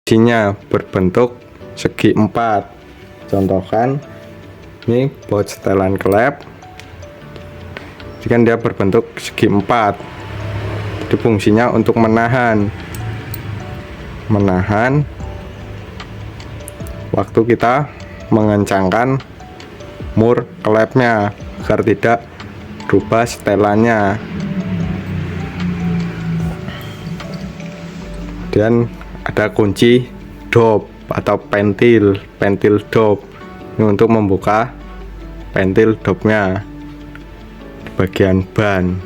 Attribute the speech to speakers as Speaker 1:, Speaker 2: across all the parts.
Speaker 1: kuncinya berbentuk segi 4. Contohkan ini baut setelan klep, jadi kan dia berbentuk segi 4. Jadi fungsinya untuk menahan waktu kita mengencangkan mur klepnya agar tidak berubah setelannya. Dan ada kunci dop atau pentil dop ini untuk membuka pentil dopnya di bagian ban.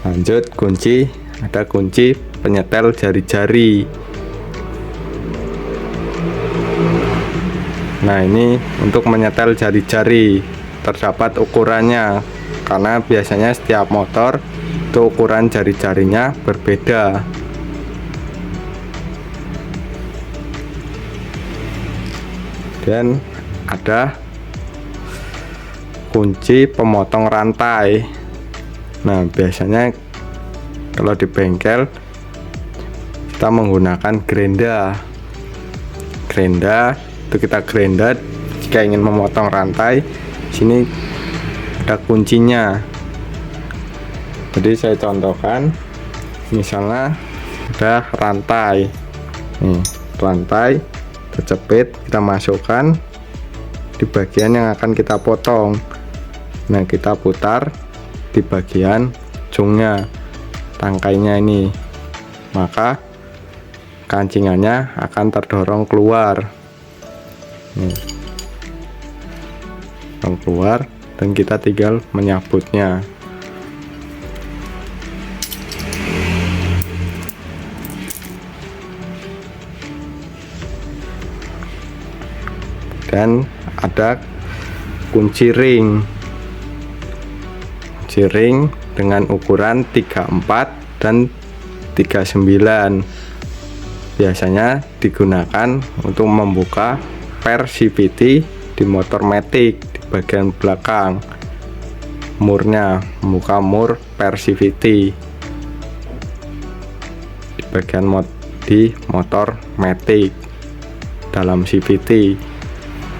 Speaker 1: Lanjut kunci, ada kunci penyetel jari-jari. Nah, ini untuk menyetel jari-jari terdapat ukurannya, karena biasanya setiap motor itu ukuran jari-jarinya berbeda. Dan ada kunci pemotong rantai. Nah, biasanya kalau di bengkel kita menggunakan gerinda itu kita gerinda jika ingin memotong rantai. Sini ada kuncinya. Jadi saya contohkan, misalnya ada rantai nih, rantai terjepit, kita masukkan di bagian yang akan kita potong. Nah, kita putar di bagian ujungnya tangkainya ini, maka kancingannya akan terdorong keluar. Nih, keluar, dan kita tinggal menyabutnya. Dan ada kunci ring dengan ukuran 34 dan 39. Biasanya digunakan untuk membuka per CVT di motor matic di bagian belakang murnya, membuka mur per CVT di bagian di motor matic dalam CVT.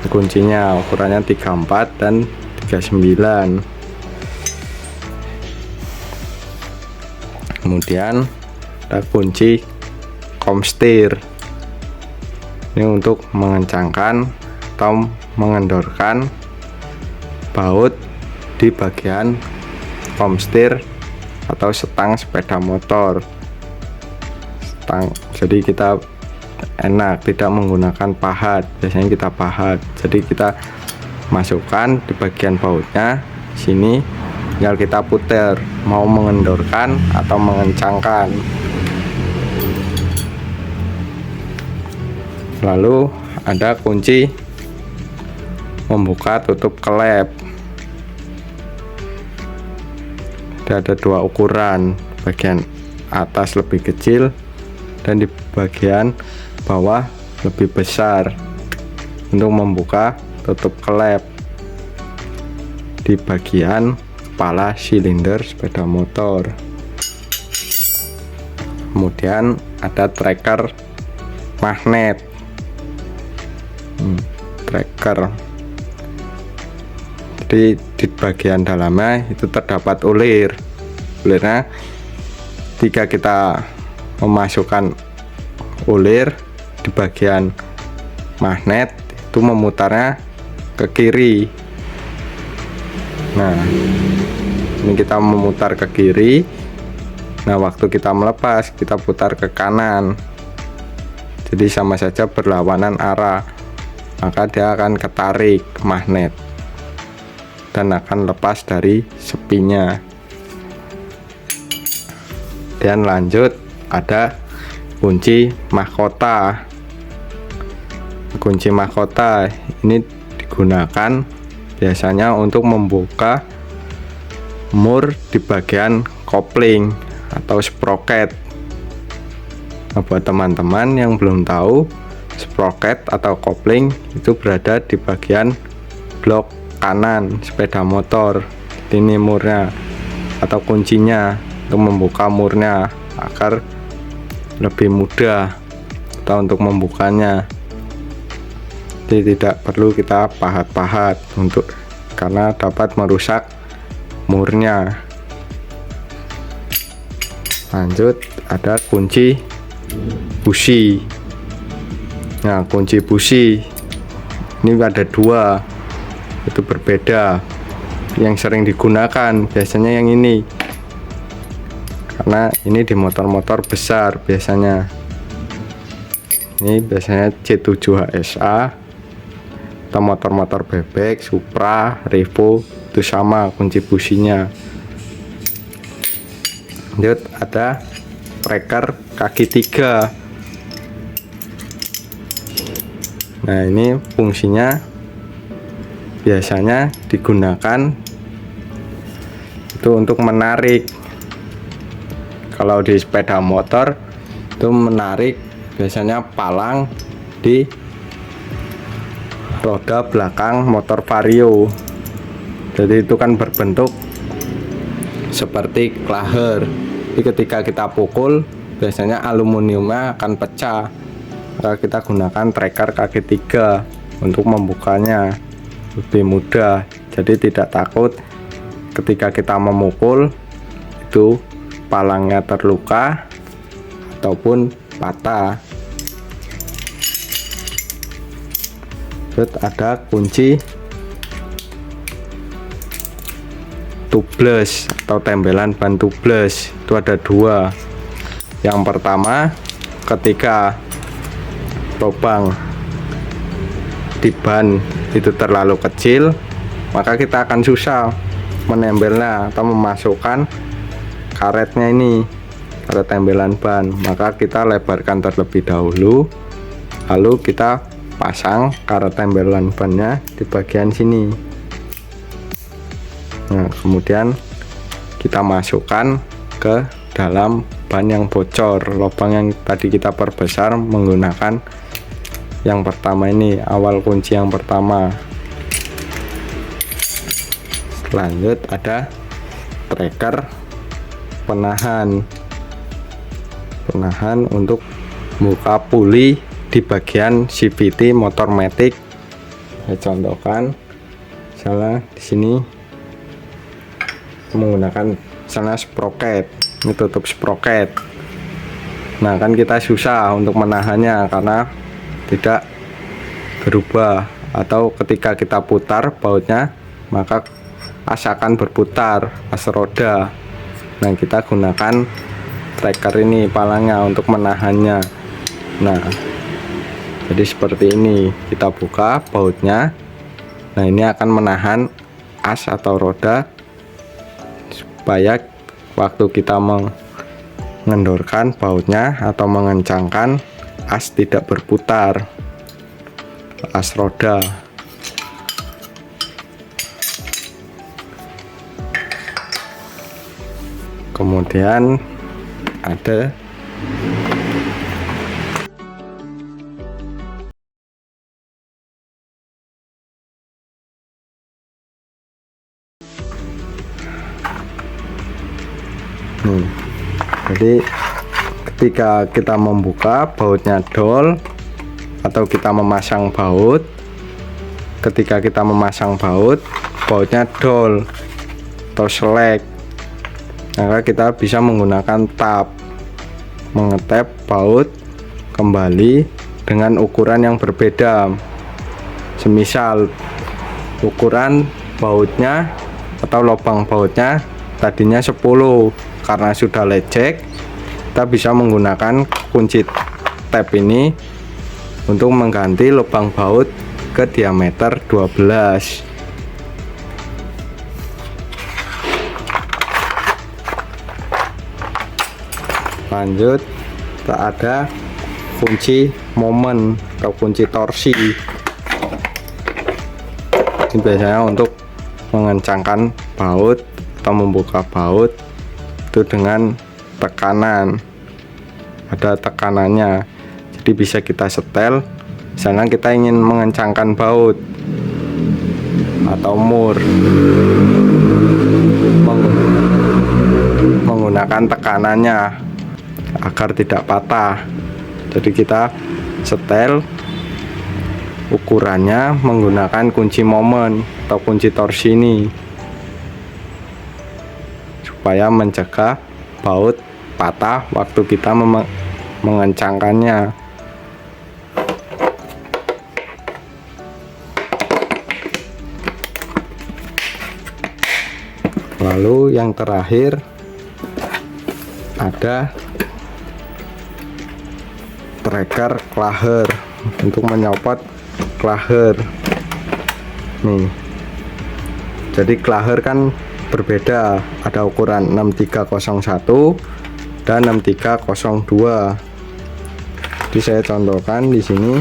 Speaker 1: Kuncinya ukurannya 34 dan 39. Kemudian ada kunci komstir, ini untuk mengencangkan atau mengendorkan baut di bagian komstir atau setang sepeda motor. Jadi kita enak tidak menggunakan pahat, biasanya kita pahat. Jadi kita masukkan di bagian bautnya sini, tinggal kita putar mau mengendorkan atau mengencangkan. Lalu ada kunci membuka tutup klep. Ada dua ukuran, bagian atas lebih kecil dan di bagian bawah lebih besar untuk membuka tutup klep di bagian kepala silinder sepeda motor. Kemudian ada tracker magnet, jadi di bagian dalamnya itu terdapat ulirnya. Jika kita memasukkan ulir di bagian magnet, itu memutarnya ke kiri. Nah, ini kita memutar ke kiri. Nah, waktu kita melepas, kita putar ke kanan. Jadi sama saja berlawanan arah, maka dia akan ketarik magnet dan akan lepas dari sepinya. Dan lanjut ada kunci mahkota. Kunci mahkota ini digunakan biasanya untuk membuka mur di bagian kopling atau sprocket. Nah, buat teman-teman yang belum tahu, sprocket atau kopling itu berada di bagian blok kanan sepeda motor. Ini murnya atau kuncinya untuk membuka murnya agar lebih mudah atau untuk membukanya. Jadi tidak perlu kita pahat-pahat karena dapat merusak murnya. Lanjut, ada kunci busi. Nah, kunci busi ini ada dua, itu berbeda. Yang sering digunakan biasanya yang ini, karena ini di motor-motor besar biasanya. Ini biasanya C7HSA atau motor-motor bebek, Supra, Revo, itu sama kunci businya. Lanjut, ada breaker kaki 3. Nah, ini fungsinya biasanya digunakan itu untuk menarik. Kalau di sepeda motor itu menarik biasanya palang di roda belakang motor Vario. Jadi itu kan berbentuk seperti klaher. Jadi ketika kita pukul biasanya aluminiumnya akan pecah. Maka kita gunakan tracker kaki 3 untuk membukanya lebih mudah. Jadi tidak takut ketika kita memukul itu palangnya terluka ataupun patah. Terus ada kunci tubeless atau tembelan ban tubeless, itu ada dua. Yang pertama, ketika lubang di ban itu terlalu kecil, maka kita akan susah menembelnya atau memasukkan karetnya ini, karet tembelan ban. Maka kita lebarkan terlebih dahulu, lalu kita pasang karet tembelan bannya di bagian sini. Nah, kemudian kita masukkan ke dalam ban yang bocor. Lubang yang tadi kita perbesar menggunakan yang pertama ini, awal kunci yang pertama. Lanjut, ada tracker penahan untuk buka puli di bagian CVT motor matic. Saya contohkan, misalnya di sini menggunakan misalnya sprocket, ini tutup sprocket. Nah, kan kita susah untuk menahannya karena tidak berubah, atau ketika kita putar bautnya maka as akan berputar, as roda. Nah, kita gunakan tracker ini palangnya untuk menahannya. Nah, jadi seperti ini, kita buka bautnya. Nah, ini akan menahan as atau roda supaya waktu kita mengendorkan bautnya atau mengencangkan, as tidak berputar, as roda. Kemudian ada jadi ketika kita membuka bautnya dol atau kita memasang baut, ketika kita memasang bautnya dol atau selek, maka kita bisa menggunakan tap, mengetap baut kembali dengan ukuran yang berbeda. Semisal ukuran bautnya atau lubang bautnya tadinya 10, karena sudah lecek, kita bisa menggunakan kunci tap ini untuk mengganti lubang baut ke diameter 12. Lanjut, tak ada kunci momen atau kunci torsi. Ini biasanya untuk mengencangkan baut atau membuka baut itu dengan tekanan, ada tekanannya. Jadi bisa kita setel, misalnya kita ingin mengencangkan baut atau mur menggunakan tekanannya. agar tidak patah. Jadi kita setel ukurannya menggunakan kunci momen atau kunci torsi ini, supaya mencegah baut patah waktu kita mengencangkannya. Lalu yang terakhir ada tracker klaher untuk menyopot klaher nih. Jadi klaher kan berbeda, ada ukuran 6301 dan 6302. Jadi saya contohkan di sini.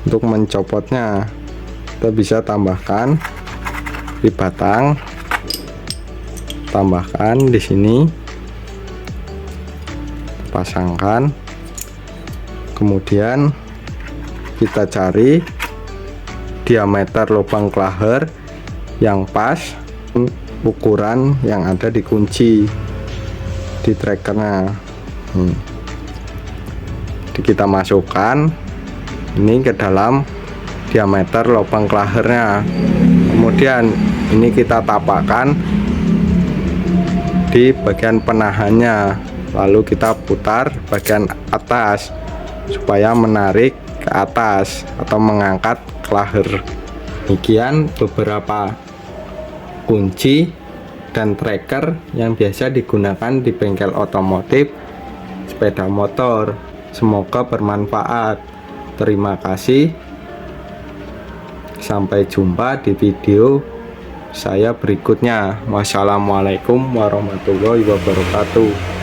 Speaker 1: Untuk mencopotnya kita bisa tambahkan di batang, tambahkan di sini, pasangkan, kemudian kita cari diameter lubang klaher yang pas ukuran yang ada di kunci di trackernya. Jadi kita masukkan ini ke dalam diameter lubang klahernya, kemudian ini kita tapakkan di bagian penahannya, lalu kita putar bagian atas supaya menarik ke atas atau mengangkat klaher. Demikian beberapa kunci dan tracker yang biasa digunakan di bengkel otomotif sepeda motor. Semoga bermanfaat. Terima kasih. Sampai jumpa di video saya berikutnya. Wassalamualaikum warahmatullahi wabarakatuh.